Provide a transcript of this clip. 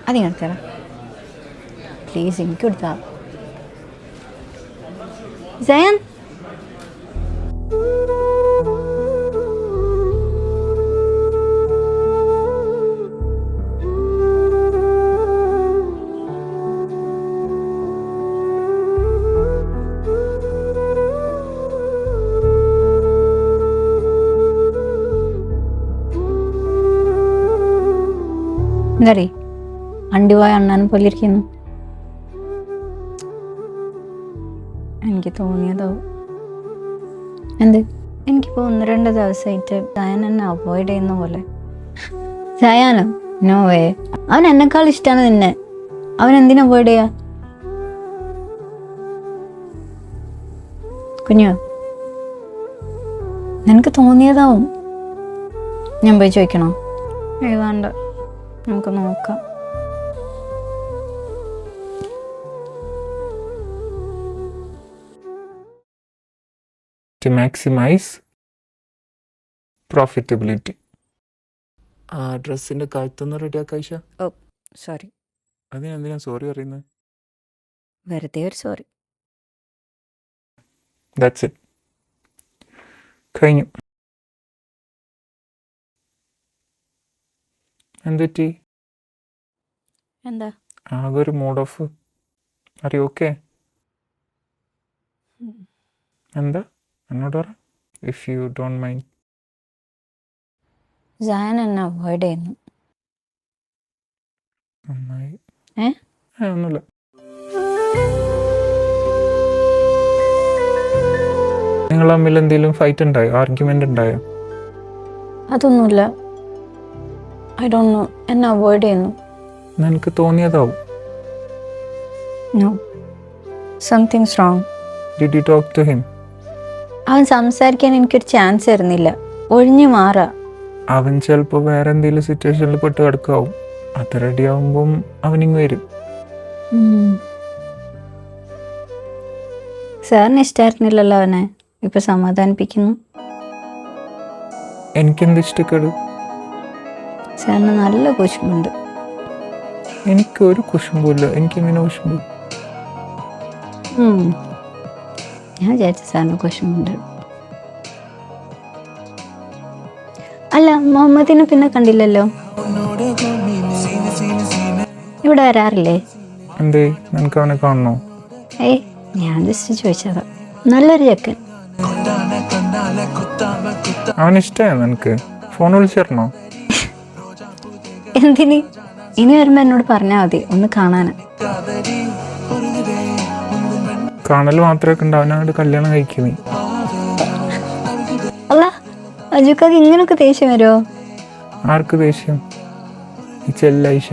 അതിങ്ങനെ തരാം പ്ലീസ്, എനിക്ക് കൊടുത്താ. സയൻ എന്താ അണ്ടിവായ അണ്ണാനെ പോലെ ഇരിക്കുന്നു. എനിക്ക് തോന്നിയതാവും. എന്ത്? എനിക്കിപ്പോൾ 1-2 ദിവസമായിട്ട് സയാൻ എന്നെ അവോയ്ഡ് ചെയ്യുന്ന പോലെ. സയാനോ? No way. അവൻ എന്നെക്കാൾ ഇഷ്ടമാണ് നിന്നെ. അവൻ എന്തിനാ അവോയ്ഡ് ചെയ്യാ? കുഞ്ഞോ, നിനക്ക് തോന്നിയതാവും. ഞാൻ പോയി ചോദിക്കണോ? വേണ്ട, നമുക്ക് നോക്കാം. To maximize profitability. ആ ഡ്രസ്സിന്റെ കഴുത്തൊന്ന് റെഡിയാക്കാം ആയിഷ. ഓ സോറി. അതിനെന്തിനാ സോറി പറയുന്നത്? വെറുതെ ഒരു സോറി. That's it. കഴിഞ്ഞു. എന്തുപറ്റി? എന്താ? ആകെ ഒരു mood off. Are you okay? എന്താ എന്നോട് പറ, if you don't mind. Cyan എന്നെ അവോയ്ഡ് ചെയ്യുന്നു. നന്നായി. ഒന്നുമില്ല. നിങ്ങൾ തമ്മിൽ എന്തെങ്കിലും ഫൈറ്റ് ഉണ്ടായോ, ആർഗ്യുമെന്റ് ഉണ്ടായോ? അതൊന്നുമില്ല. ഐ ഡോണ്ട് നോ, എന്നെ അവോയ്ഡ് ചെയ്യുന്നു. നിനക്ക് തോന്നിയതാവും. No, something's wrong. Did you talk to him? അവൻ സംസാരിക്കാൻ എനിക്കൊരു ചാൻസ് തരുന്നില്ല. ഒഴിഞ്ഞു മാറാ. അവൻ ചിലപ്പോൾ വേറെ എന്തെങ്കിലും സിറ്റുവേഷനിൽ പെട്ട് കിടക്കാവും. അത് റെഡി ആവുമ്പം അവനിങ് വരും. സാറിന് ഇഷ്ടമായിരുന്നില്ലല്ലോ അവനെ. ഇപ്പൊ സമാധാനിപ്പിക്കുന്നു. എനിക്കെന്ത് ഇഷ്ടക്കേട്? സാറിന് നല്ല കുശുമ്പുണ്ട്. എനിക്കൊരു കുശുമ്പില്ല. എനിക്കെങ്ങനെ കുശുമ്പ്? ഞാൻ വിചാരിച്ച സാറിന് കുശുമ്പുണ്ട്. അല്ല, മുഹമ്മദിനെ പിന്നെ കണ്ടില്ലല്ലോ. ഇവിടെ വരാറില്ലേ? എന്തേ, നിനക്ക് അവനെ കാണണോ? ഏയ്, ഞാൻ ജസ്റ്റ് ചോദിച്ചതാ. നല്ലൊരു ചെക്കൻ. അവൻ ഇഷ്ടമായോ നിനക്ക്? ഫോൺ വിളിച്ചിരണോ? എന്തിന്? ഇനി വരുമ്പോ എന്നോട് പറഞ്ഞാൽ മതി, ഒന്ന് കാണാനാ. കാണൽ മാത്രമൊക്കെ ഉണ്ട്. അവനങ്ങോട്ട് കല്യാണം കഴിക്കുന്നേ. അല്ല, അജുക്കാക്ക് ഇങ്ങനൊക്കെ ദേഷ്യം വരുമോ? ആർക്ക് ദേഷ്യം? ഈ ചെല്ല ഐഷ.